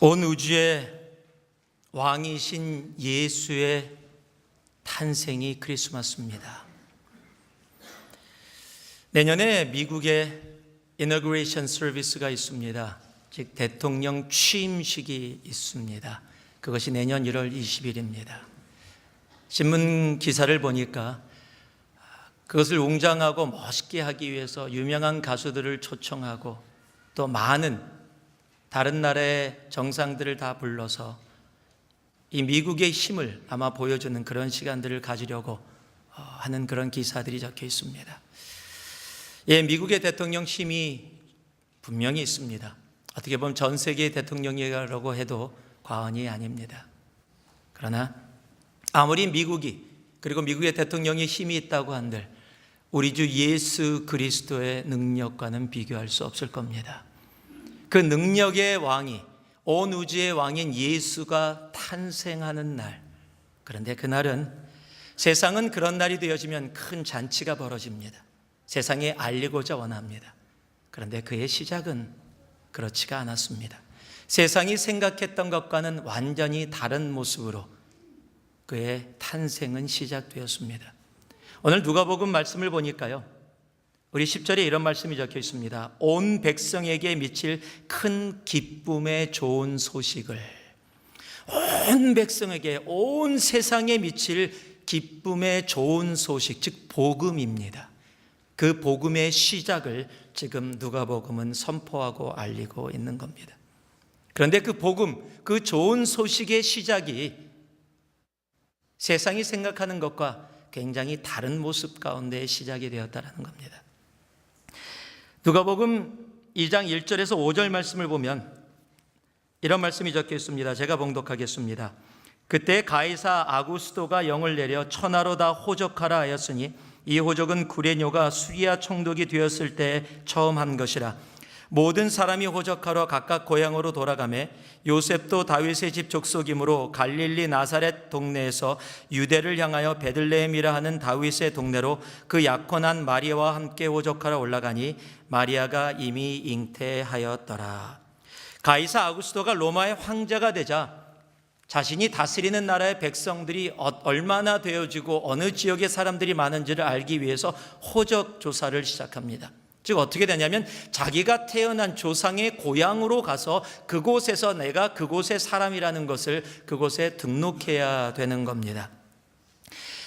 온 우주의 왕이신 예수의 탄생이 크리스마스입니다. 내년에 미국의 이너그레이션 서비스가 있습니다. 즉 대통령 취임식이 있습니다. 그것이 내년 1월 20일입니다. 신문 기사를 보니까 그것을 웅장하고 멋있게 하기 위해서 유명한 가수들을 초청하고 또 많은 다른 나라의 정상들을 다 불러서 이 미국의 힘을 아마 보여주는 그런 시간들을 가지려고 하는 그런 기사들이 적혀 있습니다. 예, 미국의 대통령 힘이 분명히 있습니다. 어떻게 보면 전 세계의 대통령이라고 해도 과언이 아닙니다. 그러나 아무리 미국이 그리고 미국의 대통령의 힘이 있다고 한들 우리 주 예수 그리스도의 능력과는 비교할 수 없을 겁니다. 그 능력의 왕이, 온 우주의 왕인 예수가 탄생하는 날, 그런데 그날은 세상은 그런 날이 되어지면 큰 잔치가 벌어집니다. 세상에 알리고자 원합니다. 그런데 그의 시작은 그렇지가 않았습니다. 세상이 생각했던 것과는 완전히 다른 모습으로 그의 탄생은 시작되었습니다. 오늘 누가복음 말씀을 보니까요, 우리 10절에 이런 말씀이 적혀 있습니다. 온 백성에게 미칠 큰 기쁨의 좋은 소식을, 온 백성에게, 온 세상에 미칠 기쁨의 좋은 소식, 즉 복음입니다. 그 복음의 시작을 지금 누가복음은 선포하고 알리고 있는 겁니다. 그런데 그 복음, 그 좋은 소식의 시작이 세상이 생각하는 것과 굉장히 다른 모습 가운데 시작이 되었다는 겁니다. 누가복음 2장 1절에서 5절 말씀을 보면 이런 말씀이 적혀 있습니다. 제가 봉독하겠습니다. 그때 가이사 아구스도가 영을 내려 천하로 다 호적하라 하였으니 이 호적은 구레뇨가 수리아 총독이 되었을 때 처음 한 것이라. 모든 사람이 호적하러 각각 고향으로 돌아가매 요셉도 다윗의 집 족속이므로 갈릴리 나사렛 동네에서 유대를 향하여 베들레헴이라 하는 다윗의 동네로 그 약혼한 마리아와 함께 호적하러 올라가니 마리아가 이미 잉태하였더라. 가이사 아구스도가 로마의 황제가 되자 자신이 다스리는 나라의 백성들이 얼마나 되어지고 어느 지역의 사람들이 많은지를 알기 위해서 호적 조사를 시작합니다. 즉 어떻게 되냐면 자기가 태어난 조상의 고향으로 가서 그곳에서 내가 그곳의 사람이라는 것을 그곳에 등록해야 되는 겁니다.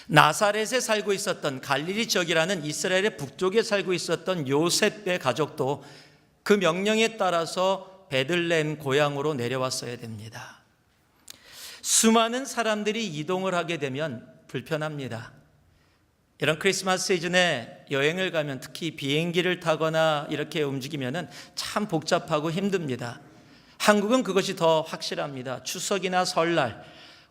나사렛에 살고 있었던 갈릴리 지역이라는 이스라엘의 북쪽에 살고 있었던 요셉의 가족도 그 명령에 따라서 베들레헴 고향으로 내려왔어야 됩니다. 수많은 사람들이 이동을 하게 되면 불편합니다. 이런 크리스마스 시즌에 여행을 가면 특히 비행기를 타거나 이렇게 움직이면 참 복잡하고 힘듭니다. 한국은 그것이 더 확실합니다. 추석이나 설날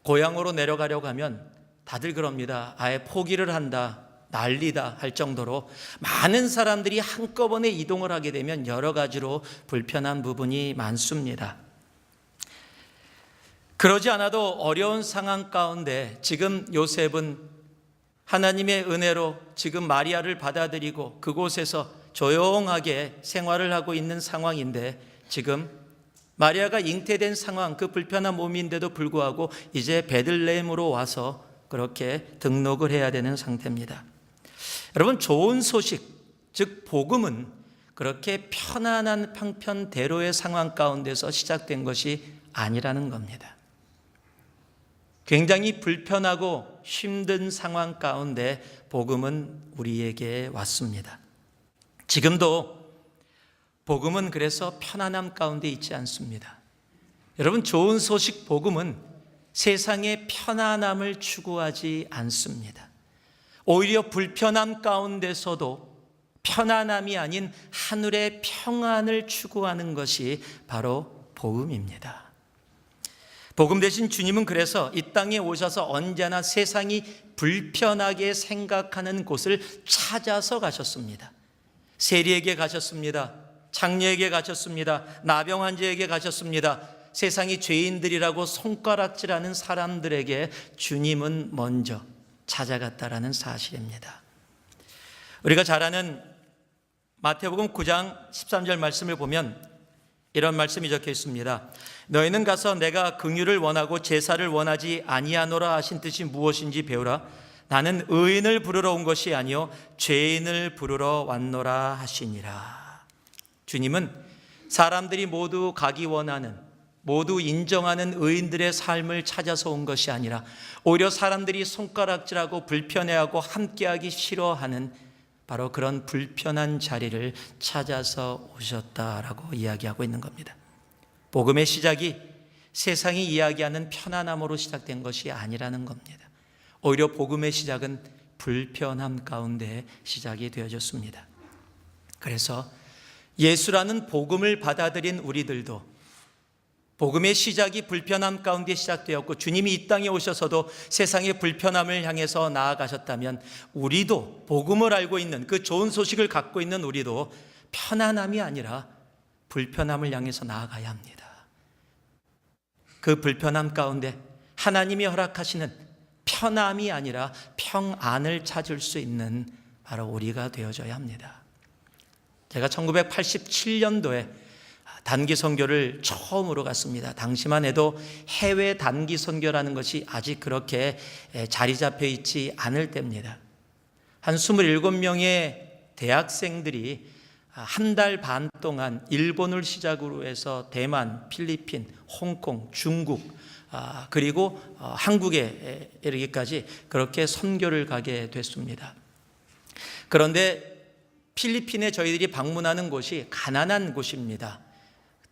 고향으로 내려가려고 하면 다들 그럽니다. 아예 포기를 한다, 난리다 할 정도로 많은 사람들이 한꺼번에 이동을 하게 되면 여러 가지로 불편한 부분이 많습니다. 그러지 않아도 어려운 상황 가운데 지금 요셉은 하나님의 은혜로 지금 마리아를 받아들이고 그곳에서 조용하게 생활을 하고 있는 상황인데 지금 마리아가 잉태된 상황, 그 불편한 몸인데도 불구하고 이제 베들레헴으로 와서 그렇게 등록을 해야 되는 상태입니다. 여러분, 좋은 소식, 즉 복음은 그렇게 편안한 방편대로의 상황 가운데서 시작된 것이 아니라는 겁니다. 굉장히 불편하고 힘든 상황 가운데 복음은 우리에게 왔습니다. 지금도 복음은 그래서 편안함 가운데 있지 않습니다. 여러분, 좋은 소식 복음은 세상의 편안함을 추구하지 않습니다. 오히려 불편함 가운데서도 편안함이 아닌 하늘의 평안을 추구하는 것이 바로 복음입니다. 복음 대신 주님은 그래서 이 땅에 오셔서 언제나 세상이 불편하게 생각하는 곳을 찾아서 가셨습니다. 세리에게 가셨습니다. 장녀에게 가셨습니다. 나병 환자에게 가셨습니다. 세상이 죄인들이라고 손가락질하는 사람들에게 주님은 먼저 찾아갔다라는 사실입니다. 우리가 잘 아는 마태복음 9장 13절 말씀을 보면 이런 말씀이 적혀 있습니다. 너희는 가서 내가 긍휼을 원하고 제사를 원하지 아니하노라 하신 뜻이 무엇인지 배우라. 나는 의인을 부르러 온 것이 아니요 죄인을 부르러 왔노라 하시니라. 주님은 사람들이 모두 가기 원하는, 모두 인정하는 의인들의 삶을 찾아서 온 것이 아니라 오히려 사람들이 손가락질하고 불편해하고 함께하기 싫어하는 바로 그런 불편한 자리를 찾아서 오셨다라고 이야기하고 있는 겁니다. 복음의 시작이 세상이 이야기하는 편안함으로 시작된 것이 아니라는 겁니다. 오히려 복음의 시작은 불편함 가운데 시작이 되어졌습니다. 그래서 예수라는 복음을 받아들인 우리들도 복음의 시작이 불편함 가운데 시작되었고 주님이 이 땅에 오셔서도 세상의 불편함을 향해서 나아가셨다면 우리도 복음을 알고 있는 그 좋은 소식을 갖고 있는 우리도 편안함이 아니라 불편함을 향해서 나아가야 합니다. 그 불편함 가운데 하나님이 허락하시는 편함이 아니라 평안을 찾을 수 있는 바로 우리가 되어져야 합니다. 제가 1987년도에 단기 선교를 처음으로 갔습니다. 당시만 해도 해외 단기 선교라는 것이 아직 그렇게 자리 잡혀 있지 않을 때입니다. 한 27명의 대학생들이 한 달 반 동안 일본을 시작으로 해서 대만, 필리핀, 홍콩, 중국 그리고 한국에 이르기까지 그렇게 선교를 가게 됐습니다. 그런데 필리핀에 저희들이 방문하는 곳이 가난한 곳입니다.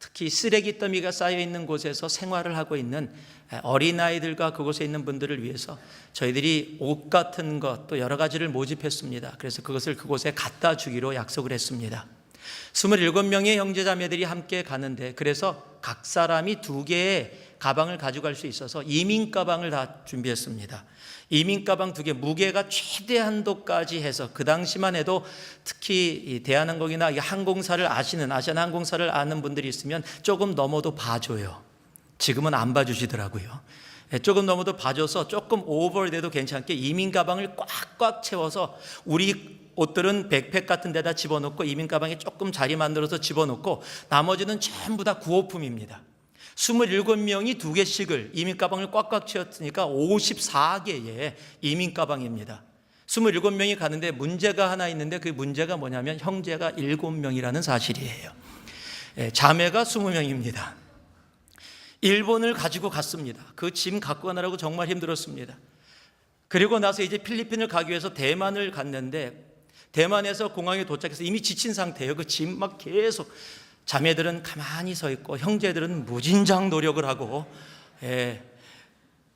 특히 쓰레기 더미가 쌓여 있는 곳에서 생활을 하고 있는 어린아이들과 그곳에 있는 분들을 위해서 저희들이 옷 같은 것 또 여러 가지를 모집했습니다. 그래서 그것을 그곳에 갖다 주기로 약속을 했습니다. 27명의 형제자매들이 함께 가는데 그래서 각 사람이 2개의 가방을 가져갈 수 있어서 이민 가방을 다 준비했습니다. 이민 가방 2개, 무게가 최대 한도까지 해서 그 당시만 해도 특히 대한항공이나 항공사를 아시는, 아시아나항공사를 아는 분들이 있으면 조금 넘어도 봐줘요. 지금은 안 봐주시더라고요. 조금 넘어도 봐줘서 조금 오버돼도 괜찮게 이민 가방을 꽉꽉 채워서 우리 옷들은 백팩 같은 데다 집어넣고 이민 가방에 조금 자리 만들어서 집어넣고 나머지는 전부 다 구호품입니다. 27명이 2개씩을 이민 가방을 꽉꽉 채웠으니까 54개의 이민 가방입니다. 27명이 가는데 문제가 하나 있는데 그 문제가 뭐냐면 형제가 7명이라는 사실이에요. 자매가 20명입니다. 일본을 가지고 갔습니다. 그 짐 갖고 가느라고 정말 힘들었습니다. 그리고 나서 이제 필리핀을 가기 위해서 대만을 갔는데 대만에서 공항에 도착해서 이미 지친 상태예요. 그 짐 막 계속 자매들은 가만히 서 있고 형제들은 무진장 노력을 하고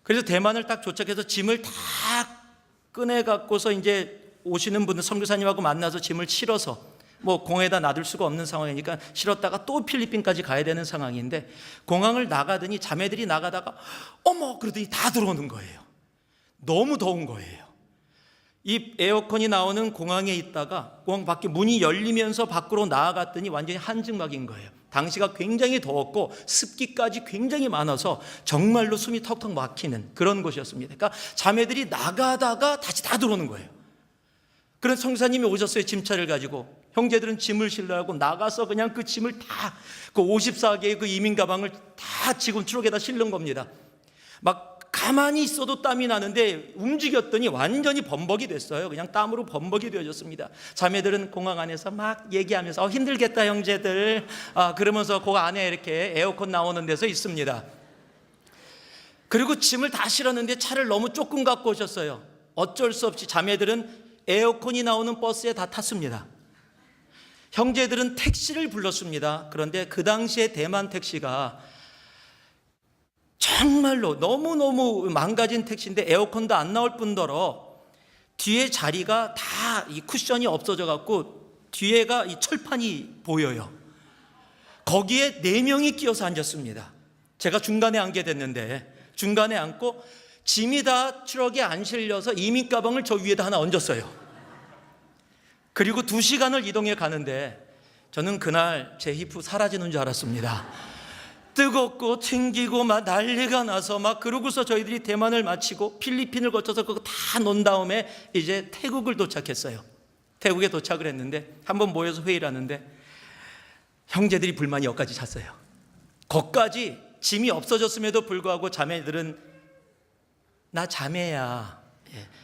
그래서 대만을 딱 도착해서 짐을 다 꺼내 갖고서 이제 오시는 분들 선교사님하고 만나서 짐을 실어서 뭐 공항에다 놔둘 수가 없는 상황이니까 실었다가 또 필리핀까지 가야 되는 상황인데 공항을 나가더니 자매들이 나가다가 어머 그러더니 다 들어오는 거예요. 너무 더운 거예요. 이 에어컨이 나오는 공항에 있다가 공항 밖에 문이 열리면서 밖으로 나아갔더니 완전히 한증막인 거예요. 당시가 굉장히 더웠고 습기까지 굉장히 많아서 정말로 숨이 턱턱 막히는 그런 곳이었습니다. 그러니까 자매들이 나가다가 다시 다 들어오는 거예요. 그런 성사님이 오셨어요. 짐차를 가지고. 형제들은 짐을 실으라고 나가서 그냥 그 짐을 다 그 54개의 그 이민 가방을 다 지금 트럭에다 실는 겁니다. 막 가만히 있어도 땀이 나는데 움직였더니 완전히 범벅이 됐어요. 그냥 땀으로 범벅이 되어졌습니다. 자매들은 공항 안에서 막 얘기하면서 힘들겠다 형제들 그러면서 그 안에 이렇게 에어컨 나오는 데서 있습니다. 그리고 짐을 다 실었는데 차를 너무 조금 갖고 오셨어요. 어쩔 수 없이 자매들은 에어컨이 나오는 버스에 다 탔습니다. 형제들은 택시를 불렀습니다. 그런데 그 당시에 대만 택시가 정말로 너무너무 망가진 택시인데 에어컨도 안 나올 뿐더러 뒤에 자리가 다 이 쿠션이 없어져 갖고 뒤에가 이 철판이 보여요. 거기에 4명이 끼어서 앉았습니다. 제가 중간에 앉게 됐는데 중간에 앉고 짐이 다 트럭에 안 실려서 이민 가방을 저 위에다 하나 얹었어요. 그리고 2시간을 이동해 가는데 저는 그날 제 히프 사라지는 줄 알았습니다. 뜨겁고 튕기고 막 난리가 나서 막 그러고서 저희들이 대만을 마치고 필리핀을 거쳐서 그거 다 논 다음에 이제 태국을 도착했어요. 태국에 도착을 했는데 한번 모여서 회의를 하는데 형제들이 불만이 여기까지 찼어요. 거기까지 짐이 없어졌음에도 불구하고 자매들은 나 자매야,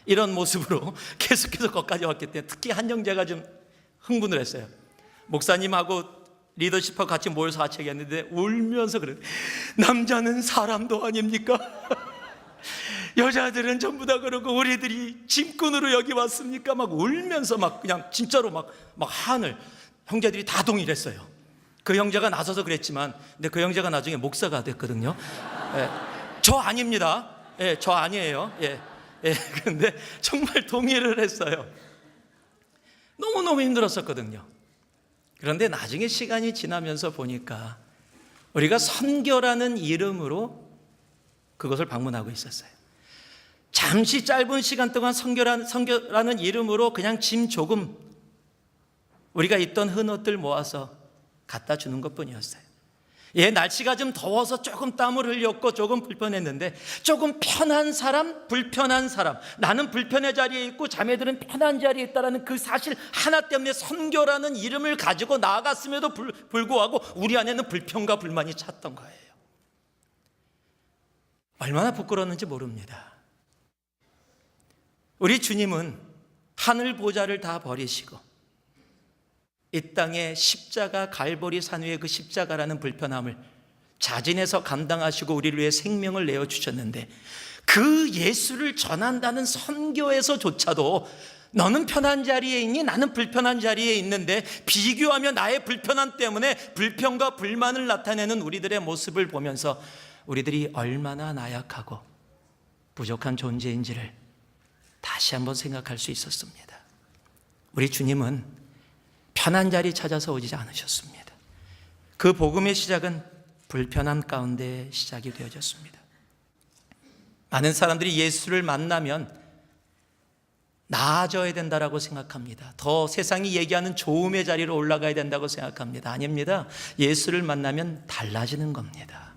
이런 모습으로 계속해서 거기까지 왔기 때문에 특히 한 형제가 좀 흥분을 했어요. 목사님하고 리더십하고 같이 모여서 같이 얘기했는데 울면서 그래요. 남자는 사람도 아닙니까? 여자들은 전부 다 그러고 우리들이 짐꾼으로 여기 왔습니까? 막 울면서 막 그냥 진짜로 막 한을 형제들이 다 동의했어요. 그 형제가 나서서 그랬지만 근데 그 형제가 나중에 목사가 됐거든요. 저 아닙니다. 저 아니에요. 그런데 정말 동의를 했어요. 너무너무 힘들었었거든요. 그런데 나중에 시간이 지나면서 보니까 우리가 선교라는 이름으로 그것을 방문하고 있었어요. 잠시 짧은 시간 동안 선교라는 이름으로 그냥 짐 조금 우리가 있던 헌옷들 모아서 갖다 주는 것뿐이었어요. 날씨가 좀 더워서 조금 땀을 흘렸고 조금 불편했는데 조금 편한 사람, 불편한 사람, 나는 불편의 자리에 있고 자매들은 편한 자리에 있다는 그 사실 하나 때문에 선교라는 이름을 가지고 나아갔음에도 불구하고 우리 안에는 불평과 불만이 찼던 거예요. 얼마나 부끄러웠는지 모릅니다. 우리 주님은 하늘 보좌를 다 버리시고 이 땅에 십자가 갈보리 산 위에 그 십자가라는 불편함을 자진해서 감당하시고 우리를 위해 생명을 내어주셨는데 그 예수를 전한다는 선교에서조차도 너는 편한 자리에 있니? 나는 불편한 자리에 있는데 비교하며 나의 불편함 때문에 불평과 불만을 나타내는 우리들의 모습을 보면서 우리들이 얼마나 나약하고 부족한 존재인지를 다시 한번 생각할 수 있었습니다. 우리 주님은 편한 자리 찾아서 오지 않으셨습니다. 그 복음의 시작은 불편함 가운데 시작이 되어졌습니다. 많은 사람들이 예수를 만나면 나아져야 된다고 생각합니다. 더 세상이 얘기하는 좋음의 자리로 올라가야 된다고 생각합니다. 아닙니다. 예수를 만나면 달라지는 겁니다.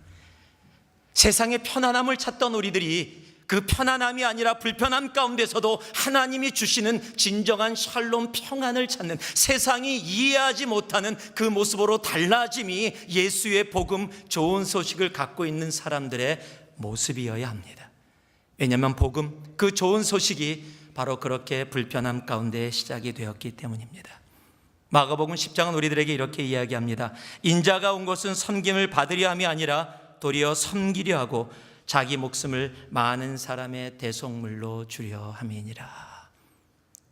세상의 편안함을 찾던 우리들이 그 편안함이 아니라 불편함 가운데서도 하나님이 주시는 진정한 샬롬 평안을 찾는 세상이 이해하지 못하는 그 모습으로 달라짐이 예수의 복음 좋은 소식을 갖고 있는 사람들의 모습이어야 합니다. 왜냐하면 복음 그 좋은 소식이 바로 그렇게 불편함 가운데 시작이 되었기 때문입니다. 마가복음 10장은 우리들에게 이렇게 이야기합니다. 인자가 온 것은 섬김을 받으려 함이 아니라 도리어 섬기려 하고 자기 목숨을 많은 사람의 대속물로 주려 함이니라.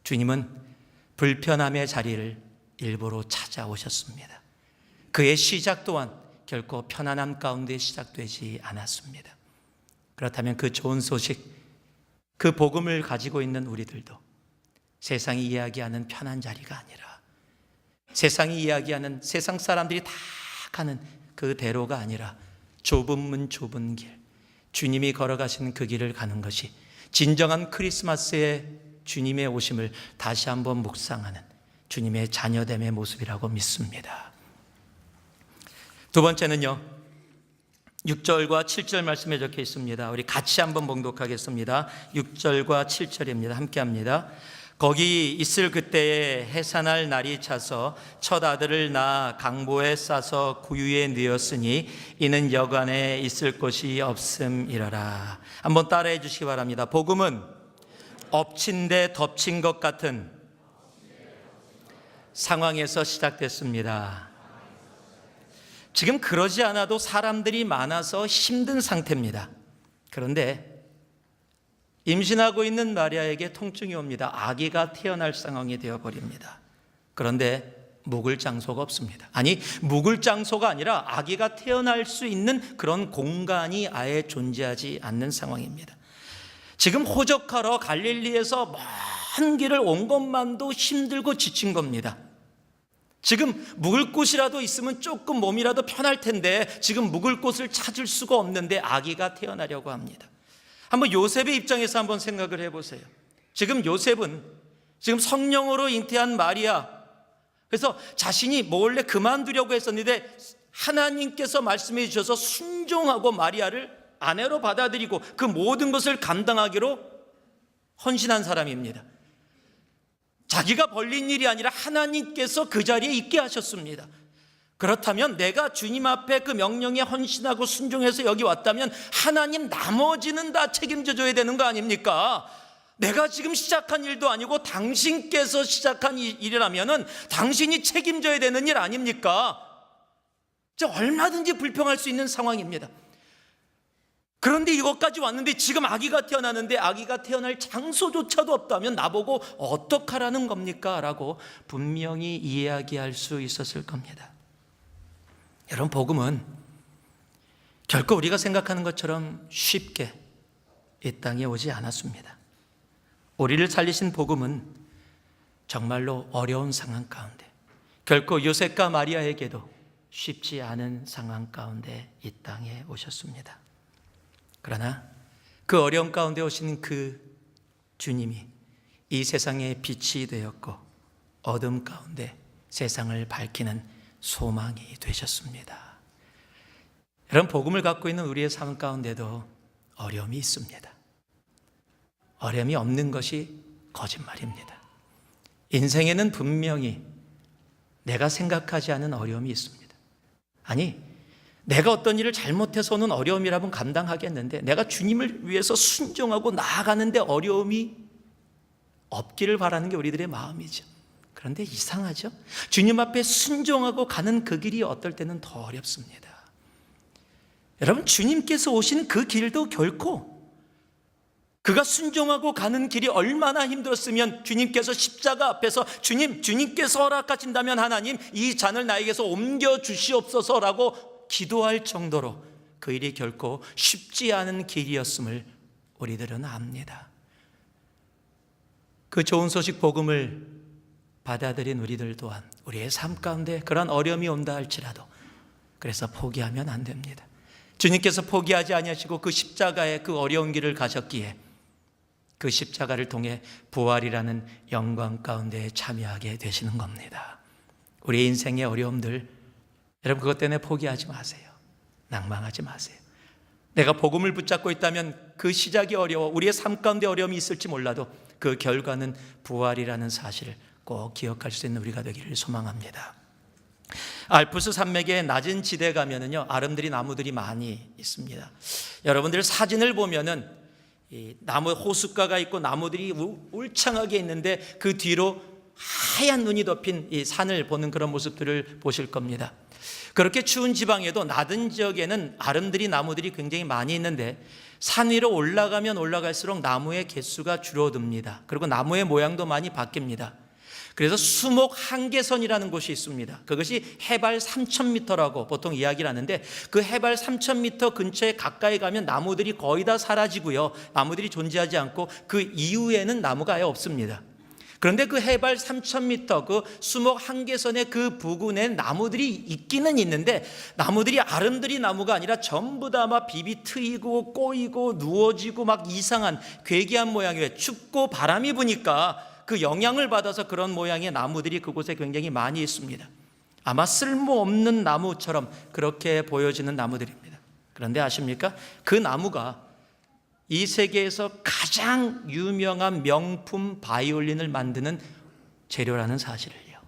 주님은 불편함의 자리를 일부러 찾아오셨습니다. 그의 시작 또한 결코 편안함 가운데 시작되지 않았습니다. 그렇다면 그 좋은 소식, 그 복음을 가지고 있는 우리들도 세상이 이야기하는 편한 자리가 아니라 세상이 이야기하는 세상 사람들이 다 가는 그 대로가 아니라 좁은 문 좁은 길, 주님이 걸어가신 그 길을 가는 것이 진정한 크리스마스의 주님의 오심을 다시 한번 묵상하는 주님의 자녀됨의 모습이라고 믿습니다. 두 번째는요, 6절과 7절 말씀에 적혀 있습니다. 우리 같이 한번 봉독하겠습니다. 6절과 7절입니다. 함께 합니다. 거기 있을 그때에 해산할 날이 차서 첫 아들을 낳아 강보에 싸서 구유에 뉘었으니 이는 여관에 있을 곳이 없음이라라. 한번 따라해 주시기 바랍니다. 복음은 엎친 데 덮친 것 같은 상황에서 시작됐습니다. 지금 그러지 않아도 사람들이 많아서 힘든 상태입니다. 그런데 임신하고 있는 마리아에게 통증이 옵니다. 아기가 태어날 상황이 되어버립니다. 그런데 묵을 장소가 없습니다. 아니, 묵을 장소가 아니라 아기가 태어날 수 있는 그런 공간이 아예 존재하지 않는 상황입니다. 지금 호적하러 갈릴리에서 먼 길을 온 것만도 힘들고 지친 겁니다. 지금 묵을 곳이라도 있으면 조금 몸이라도 편할 텐데 지금 묵을 곳을 찾을 수가 없는데 아기가 태어나려고 합니다. 한번 요셉의 입장에서 한번 생각을 해보세요. 지금 요셉은 지금 성령으로 잉태한 마리아, 그래서 자신이 몰래 그만두려고 했었는데 하나님께서 말씀해 주셔서 순종하고 마리아를 아내로 받아들이고 그 모든 것을 감당하기로 헌신한 사람입니다. 자기가 벌린 일이 아니라 하나님께서 그 자리에 있게 하셨습니다. 그렇다면 내가 주님 앞에 그 명령에 헌신하고 순종해서 여기 왔다면 하나님 나머지는 다 책임져 줘야 되는 거 아닙니까? 내가 지금 시작한 일도 아니고 당신께서 시작한 일이라면 당신이 책임져야 되는 일 아닙니까? 얼마든지 불평할 수 있는 상황입니다. 그런데 이것까지 왔는데 지금 아기가 태어나는데 아기가 태어날 장소조차도 없다면 나보고 어떡하라는 겁니까? 라고 분명히 이야기할 수 있었을 겁니다. 여러분, 복음은 결코 우리가 생각하는 것처럼 쉽게 이 땅에 오지 않았습니다. 우리를 살리신 복음은 정말로 어려운 상황 가운데, 결코 요셉과 마리아에게도 쉽지 않은 상황 가운데 이 땅에 오셨습니다. 그러나 그 어려움 가운데 오신 그 주님이 이 세상의 빛이 되었고 어둠 가운데 세상을 밝히는 소망이 되셨습니다. 여러분, 복음을 갖고 있는 우리의 삶 가운데도 어려움이 있습니다. 어려움이 없는 것이 거짓말입니다. 인생에는 분명히 내가 생각하지 않은 어려움이 있습니다. 아니, 내가 어떤 일을 잘못해서 오는 어려움이라면 감당하겠는데 내가 주님을 위해서 순종하고 나아가는데 어려움이 없기를 바라는 게 우리들의 마음이죠. 그런데 이상하죠? 주님 앞에 순종하고 가는 그 길이 어떨 때는 더 어렵습니다. 여러분, 주님께서 오신 그 길도 결코 그가 순종하고 가는 길이 얼마나 힘들었으면 주님께서 십자가 앞에서 주님께서 허락하신다면 하나님 이 잔을 나에게서 옮겨 주시옵소서라고 기도할 정도로 그 일이 결코 쉽지 않은 길이었음을 우리들은 압니다. 그 좋은 소식 복음을 받아들인 우리들 또한 우리의 삶 가운데 그런 어려움이 온다 할지라도 그래서 포기하면 안 됩니다. 주님께서 포기하지 아니하시고 그 십자가의 그 어려운 길을 가셨기에 그 십자가를 통해 부활이라는 영광 가운데 참여하게 되시는 겁니다. 우리 인생의 어려움들, 여러분 그것 때문에 포기하지 마세요. 낭망하지 마세요. 내가 복음을 붙잡고 있다면 그 시작이 어려워 우리의 삶 가운데 어려움이 있을지 몰라도 그 결과는 부활이라는 사실을 꼭 기억할 수 있는 우리가 되기를 소망합니다. 알프스 산맥의 낮은 지대 가면은요 아름드리 나무들이 많이 있습니다. 여러분들 사진을 보면은 이 나무 호숫가가 있고 나무들이 울창하게 있는데 그 뒤로 하얀 눈이 덮인 이 산을 보는 그런 모습들을 보실 겁니다. 그렇게 추운 지방에도 낮은 지역에는 아름드리 나무들이 굉장히 많이 있는데 산 위로 올라가면 올라갈수록 나무의 개수가 줄어듭니다. 그리고 나무의 모양도 많이 바뀝니다. 그래서 수목 한계선이라는 곳이 있습니다. 그것이 해발 3,000m라고 보통 이야기를 하는데 그 해발 3,000m 근처에 가까이 가면 나무들이 거의 다 사라지고요. 나무들이 존재하지 않고 그 이후에는 나무가 아예 없습니다. 그런데 그 해발 3,000m 그 수목 한계선의 그 부근에 나무들이 있기는 있는데 나무들이 아름드리 나무가 아니라 전부 다 막 비비 트이고 꼬이고 누워지고 막 이상한 괴기한 모양이에요. 춥고 바람이 부니까 그 영향을 받아서 그런 모양의 나무들이 그곳에 굉장히 많이 있습니다. 아마 쓸모없는 나무처럼 그렇게 보여지는 나무들입니다. 그런데 아십니까? 그 나무가 이 세계에서 가장 유명한 명품 바이올린을 만드는 재료라는 사실을요.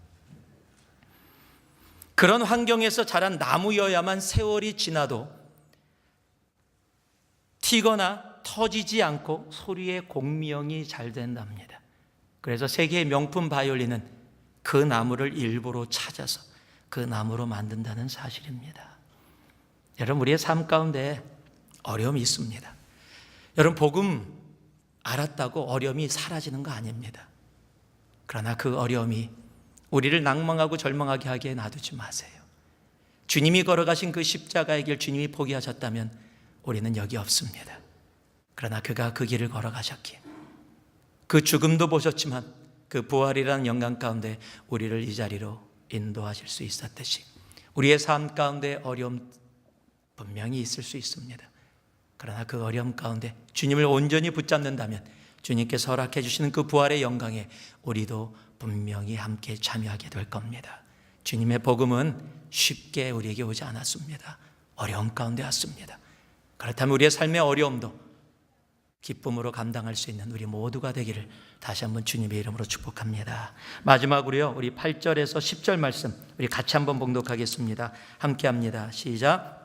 그런 환경에서 자란 나무여야만 세월이 지나도 튀거나 터지지 않고 소리의 공명이 잘 된답니다. 그래서 세계의 명품 바이올린은 그 나무를 일부러 찾아서 그 나무로 만든다는 사실입니다. 여러분 우리의 삶 가운데 어려움이 있습니다. 여러분 복음 알았다고 어려움이 사라지는 거 아닙니다. 그러나 그 어려움이 우리를 낭망하고 절망하게 하게 놔두지 마세요. 주님이 걸어가신 그 십자가의 길 주님이 포기하셨다면 우리는 여기 없습니다. 그러나 그가 그 길을 걸어가셨기에 그 죽음도 보셨지만 그 부활이라는 영광 가운데 우리를 이 자리로 인도하실 수 있었듯이 우리의 삶 가운데 어려움 분명히 있을 수 있습니다. 그러나 그 어려움 가운데 주님을 온전히 붙잡는다면 주님께서 허락해 주시는 그 부활의 영광에 우리도 분명히 함께 참여하게 될 겁니다. 주님의 복음은 쉽게 우리에게 오지 않았습니다. 어려움 가운데 왔습니다. 그렇다면 우리의 삶의 어려움도 기쁨으로 감당할 수 있는 우리 모두가 되기를 다시 한번 주님의 이름으로 축복합니다. 마지막으로요, 우리 8절에서 10절 말씀 우리 같이 한번 봉독하겠습니다. 함께 합니다. 시작.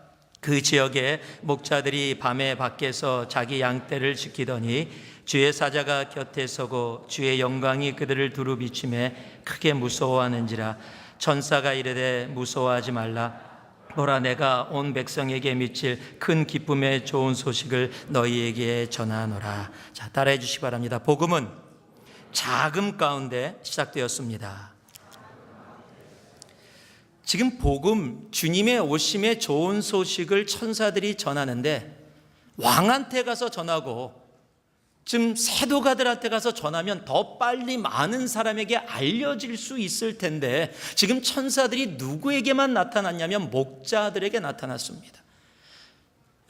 그 지역에 목자들이 밤에 밖에서 자기 양떼를 지키더니 주의 사자가 곁에 서고 주의 영광이 그들을 두루 비추매 크게 무서워하는지라. 천사가 이르되 무서워하지 말라. 보라, 내가 온 백성에게 미칠 큰 기쁨의 좋은 소식을 너희에게 전하노라. 자, 따라해 주시기 바랍니다. 복음은 자금 가운데 시작되었습니다. 지금 복음, 주님의 오심의 좋은 소식을 천사들이 전하는데 왕한테 가서 전하고 지금 세도가들한테 가서 전하면 더 빨리 많은 사람에게 알려질 수 있을 텐데 지금 천사들이 누구에게만 나타났냐면 목자들에게 나타났습니다.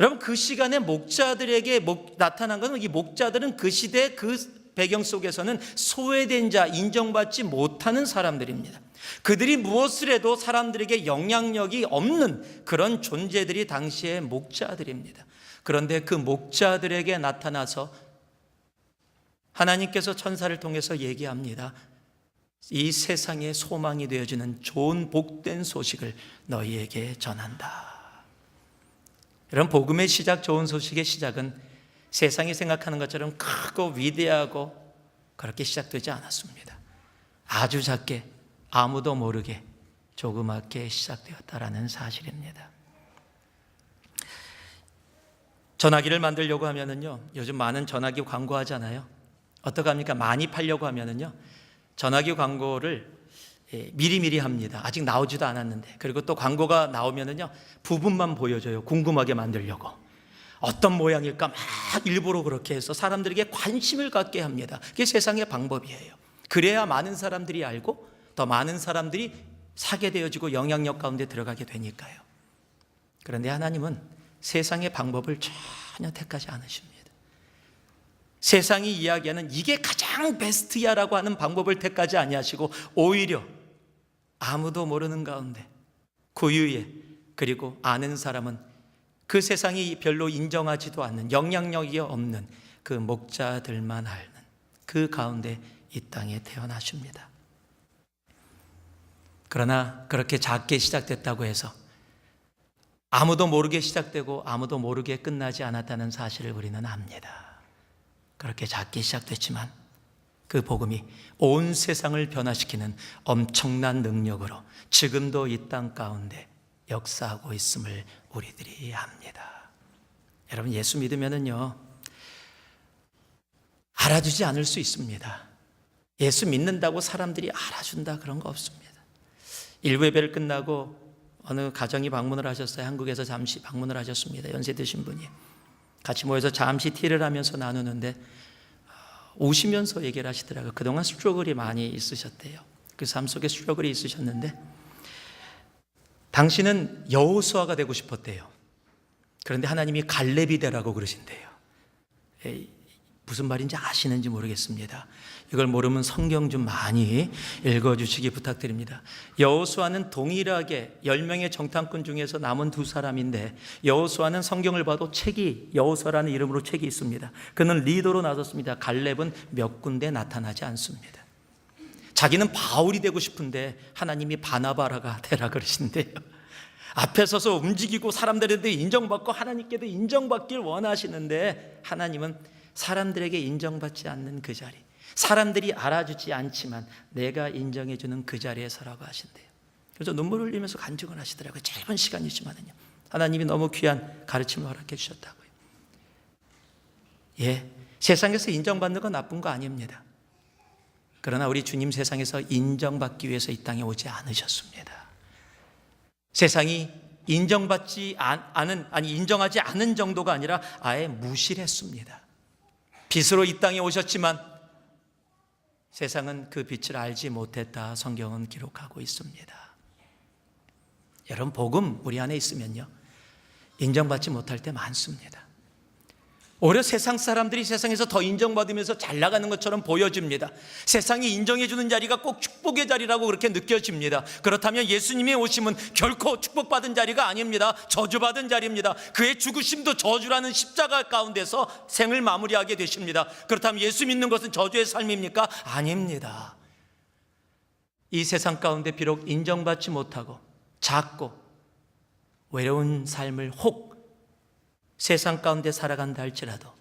여러분, 그 시간에 목자들에게 나타난 것은 이 목자들은 그 시대 그 배경 속에서는 소외된 자, 인정받지 못하는 사람들입니다. 그들이 무엇을 해도 사람들에게 영향력이 없는 그런 존재들이 당시의 목자들입니다. 그런데 그 목자들에게 나타나서 하나님께서 천사를 통해서 얘기합니다. 이 세상의 소망이 되어주는 좋은 복된 소식을 너희에게 전한다. 이런 복음의 시작, 좋은 소식의 시작은 세상이 생각하는 것처럼 크고 위대하고 그렇게 시작되지 않았습니다. 아주 작게, 아무도 모르게 조그맣게 시작되었다라는 사실입니다. 전화기를 만들려고 하면은요, 요즘 많은 전화기 광고하잖아요. 어떻게 합니까? 많이 팔려고 하면은요, 전화기 광고를 미리미리 합니다. 아직 나오지도 않았는데. 그리고 또 광고가 나오면은요, 부분만 보여줘요. 궁금하게 만들려고. 어떤 모양일까 막 일부러 그렇게 해서 사람들에게 관심을 갖게 합니다. 그게 세상의 방법이에요. 그래야 많은 사람들이 알고 더 많은 사람들이 사게 되어지고 영향력 가운데 들어가게 되니까요. 그런데 하나님은 세상의 방법을 전혀 택하지 않으십니다. 세상이 이야기하는 이게 가장 베스트야라고 하는 방법을 택하지 아니하시고 오히려 아무도 모르는 가운데 고유의, 그리고 아는 사람은 그 세상이 별로 인정하지도 않는, 영향력이 없는 그 목자들만 아는 그 가운데 이 땅에 태어나십니다. 그러나 그렇게 작게 시작됐다고 해서 아무도 모르게 시작되고 아무도 모르게 끝나지 않았다는 사실을 우리는 압니다. 그렇게 작게 시작됐지만 그 복음이 온 세상을 변화시키는 엄청난 능력으로 지금도 이 땅 가운데 역사하고 있음을 우리들이 압니다. 여러분, 예수 믿으면은요, 알아주지 않을 수 있습니다. 예수 믿는다고 사람들이 알아준다 그런 거 없습니다. 일부 예배를 끝나고 어느 가정이 방문을 하셨어요. 한국에서 잠시 방문을 하셨습니다. 연세 드신 분이. 같이 모여서 잠시 티를 하면서 나누는데 우시면서 얘기를 하시더라고요. 그동안 스트러글이 많이 있으셨대요. 그 삶 속에 스트러글이 있으셨는데 당신은 여호수아가 되고 싶었대요. 그런데 하나님이 갈렙이 되라고 그러신대요. 무슨 말인지 아시는지 모르겠습니다. 이걸 모르면 성경 좀 많이 읽어주시기 부탁드립니다. 여호수아는 동일하게 10명의 정탐꾼 중에서 남은 두 사람인데 여호수아는 성경을 봐도 여호수아라는 이름으로 책이 있습니다. 그는 리더로 나섰습니다. 갈렙은 몇 군데 나타나지 않습니다. 자기는 바울이 되고 싶은데 하나님이 바나바라가 되라 그러신대요. 앞에 서서 움직이고 사람들에게 인정받고 하나님께도 인정받길 원하시는데 하나님은 사람들에게 인정받지 않는 그 자리, 사람들이 알아주지 않지만 내가 인정해주는 그 자리에 서라고 하신대요. 그래서 눈물을 흘리면서 간증을 하시더라고요. 짧은 시간이지만은요, 하나님이 너무 귀한 가르침을 허락해 주셨다고요. 세상에서 인정받는 건 나쁜 거 아닙니다. 그러나 우리 주님 세상에서 인정받기 위해서 이 땅에 오지 않으셨습니다. 세상이 인정하지 않은 정도가 아니라 아예 무시를 했습니다. 빛으로 이 땅에 오셨지만 세상은 그 빛을 알지 못했다. 성경은 기록하고 있습니다. 여러분, 복음 우리 안에 있으면요, 인정받지 못할 때 많습니다. 오히려 세상 사람들이 세상에서 더 인정받으면서 잘 나가는 것처럼 보여집니다. 세상이 인정해주는 자리가 꼭 축복의 자리라고 그렇게 느껴집니다. 그렇다면 예수님의 오심은 결코 축복받은 자리가 아닙니다. 저주받은 자리입니다. 그의 죽으심도 저주라는 십자가 가운데서 생을 마무리하게 되십니다. 그렇다면 예수 믿는 것은 저주의 삶입니까? 아닙니다. 이 세상 가운데 비록 인정받지 못하고 작고 외로운 삶을 혹 세상 가운데 살아간다 할지라도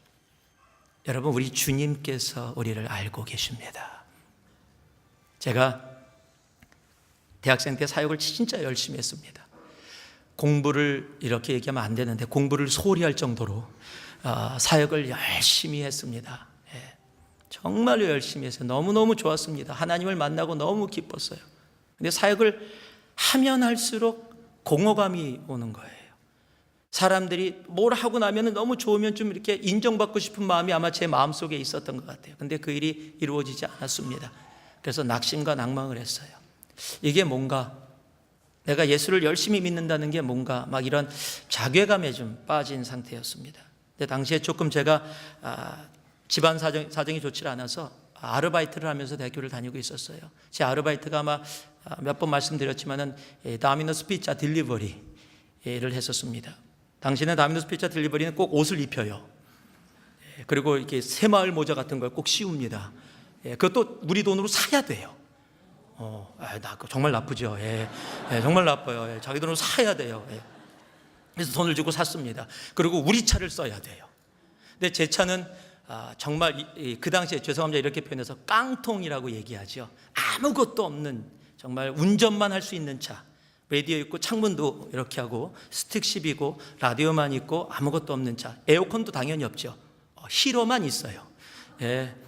여러분, 우리 주님께서 우리를 알고 계십니다. 제가 대학생 때 사역을 진짜 열심히 했습니다. 공부를 이렇게 얘기하면 안 되는데 공부를 소홀히 할 정도로 사역을 열심히 했습니다. 정말로 열심히 했어요. 너무너무 좋았습니다. 하나님을 만나고 너무 기뻤어요. 근데 사역을 하면 할수록 공허감이 오는 거예요. 사람들이 뭘 하고 나면 너무 좋으면 좀 이렇게 인정받고 싶은 마음이 아마 제 마음속에 있었던 것 같아요. 근데 그 일이 이루어지지 않았습니다. 그래서 낙심과 낭망을 했어요. 이게 뭔가, 내가 예수를 열심히 믿는다는 게 뭔가, 막 이런 자괴감에 좀 빠진 상태였습니다. 근데 당시에 조금 제가 집안 사정이 좋지 않아서 아르바이트를 하면서 대학교를 다니고 있었어요. 제 아르바이트가 아마 몇 번 말씀드렸지만은 다미노스 피자 딜리버리를 했었습니다. 당시에는 다미노스 피자 딜리버리는 꼭 옷을 입혀요. 그리고 이렇게 새마을 모자 같은 걸 꼭 씌웁니다. 그것도 우리 돈으로 사야 돼요. 정말 나쁘죠. 정말 나빠요. 자기 돈으로 사야 돼요. 그래서 돈을 주고 샀습니다. 그리고 우리 차를 써야 돼요. 근데 제 차는 정말 그 당시에, 죄송합니다 이렇게 표현해서 깡통이라고 얘기하죠. 아무것도 없는, 정말 운전만 할 수 있는 차. 라디오 있고 창문도 이렇게 하고 스틱십이고 라디오만 있고 아무것도 없는 차. 에어컨도 당연히 없죠. 히터만 있어요.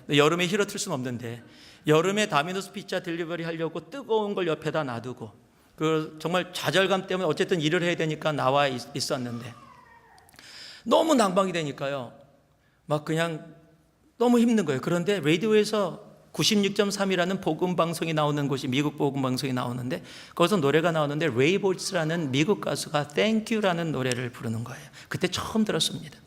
여름에 히터 틀 수는 없는데 여름에 다미노스 피자 딜리버리 하려고 뜨거운 걸 옆에다 놔두고, 그 정말 좌절감 때문에 어쨌든 일을 해야 되니까 나와 있었는데 너무 낭망이 되니까요, 막 그냥 너무 힘든 거예요. 그런데 라디오에서 96.3이라는 복음 방송이 나오는 곳이, 미국 복음 방송이 나오는데 거기서 노래가 나오는데 레이 볼츠라는 미국 가수가 Thank You라는 노래를 부르는 거예요. 그때 처음 들었습니다.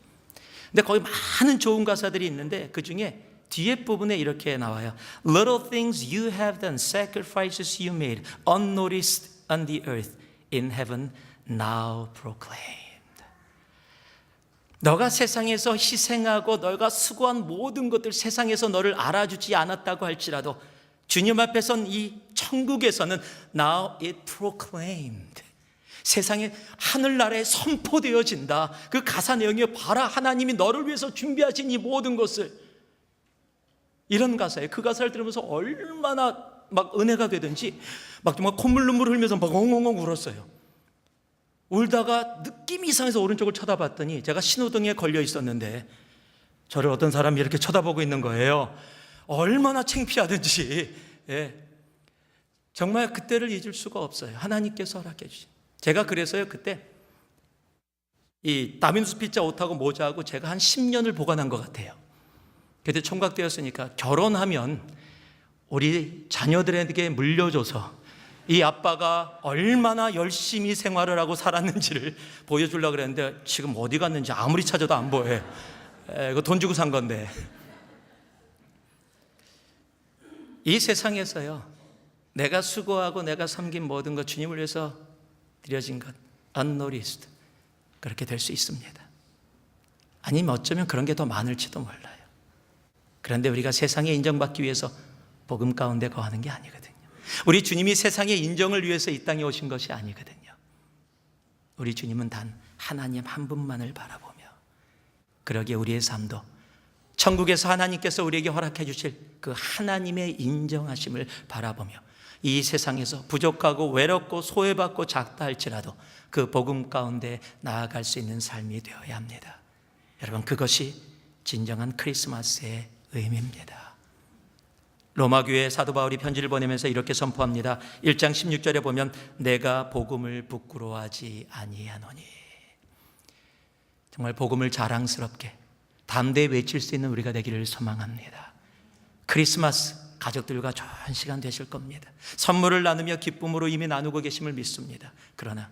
근데 거기 많은 좋은 가사들이 있는데 그 중에 뒤에 부분에 이렇게 나와요. Little things you have done, sacrifices you made, unnoticed on the earth, in heaven now proclaimed. 너가 세상에서 희생하고 너가 수고한 모든 것들, 세상에서 너를 알아주지 않았다고 할지라도 주님 앞에선 이 천국에서는 now it proclaimed, 세상에 하늘나라에 선포되어진다. 그 가사 내용이 봐라, 하나님이 너를 위해서 준비하신 이 모든 것을, 이런 가사예요. 그 가사를 들으면서 얼마나 막 은혜가 되든지 막 정말 콧물 눈물 흘면서 막 엉엉엉 울었어요. 울다가 느낌이 이상해서 오른쪽을 쳐다봤더니 제가 신호등에 걸려 있었는데 저를 어떤 사람이 이렇게 쳐다보고 있는 거예요. 얼마나 창피하든지. 정말 그때를 잊을 수가 없어요. 하나님께서 허락해 주신. 제가 그래서요, 그때 이 다미노스 피자 옷하고 모자하고 제가 한 10년을 보관한 것 같아요. 그때 총각되었으니까 결혼하면 우리 자녀들에게 물려줘서 이 아빠가 얼마나 열심히 생활을 하고 살았는지를 보여주려고 그랬는데 지금 어디 갔는지 아무리 찾아도 안 보여요. 이거 돈 주고 산 건데. 이 세상에서요, 내가 수고하고 내가 섬긴 모든 것, 주님을 위해서 드려진 것, unnoticed, 그렇게 될 수 있습니다. 아니면 어쩌면 그런 게 더 많을지도 몰라요. 그런데 우리가 세상에 인정받기 위해서 복음 가운데 거하는 게 아니거든요. 우리 주님이 세상의 인정을 위해서 이 땅에 오신 것이 아니거든요. 우리 주님은 단 하나님 한 분만을 바라보며, 그러기에 우리의 삶도 천국에서 하나님께서 우리에게 허락해 주실 그 하나님의 인정하심을 바라보며 이 세상에서 부족하고 외롭고 소외받고 작다 할지라도 그 복음 가운데 나아갈 수 있는 삶이 되어야 합니다. 여러분, 그것이 진정한 크리스마스의 의미입니다. 로마교회 사도 바울이 편지를 보내면서 이렇게 선포합니다. 1장 16절에 보면 내가 복음을 부끄러워하지 아니하노니. 정말 복음을 자랑스럽게 담대히 외칠 수 있는 우리가 되기를 소망합니다. 크리스마스 가족들과 좋은 시간 되실 겁니다. 선물을 나누며 기쁨으로 이미 나누고 계심을 믿습니다. 그러나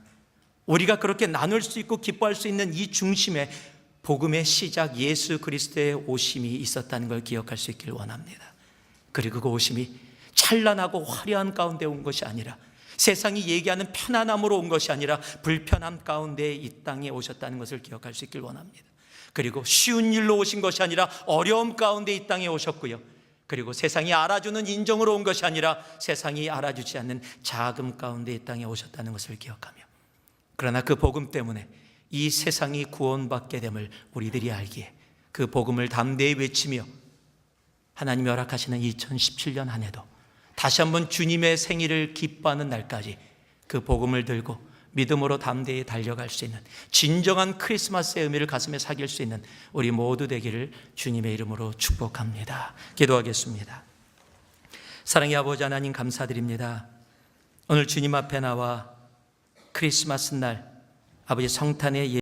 우리가 그렇게 나눌 수 있고 기뻐할 수 있는 이 중심에 복음의 시작 예수 그리스도의 오심이 있었다는 걸 기억할 수 있길 원합니다. 그리고 그 오심이 찬란하고 화려한 가운데 온 것이 아니라, 세상이 얘기하는 편안함으로 온 것이 아니라 불편함 가운데 이 땅에 오셨다는 것을 기억할 수 있길 원합니다. 그리고 쉬운 일로 오신 것이 아니라 어려움 가운데 이 땅에 오셨고요. 그리고 세상이 알아주는 인정으로 온 것이 아니라 세상이 알아주지 않는 자금 가운데 이 땅에 오셨다는 것을 기억하며, 그러나 그 복음 때문에 이 세상이 구원받게 됨을 우리들이 알기에 그 복음을 담대히 외치며 하나님이 허락하시는 2017년 한 해도 다시 한번 주님의 생일을 기뻐하는 날까지 그 복음을 들고 믿음으로 담대히 달려갈 수 있는 진정한 크리스마스의 의미를 가슴에 새길 수 있는 우리 모두 되기를 주님의 이름으로 축복합니다. 기도하겠습니다. 사랑의 아버지 하나님, 감사드립니다. 오늘 주님 앞에 나와 크리스마스 날 아버지 성탄의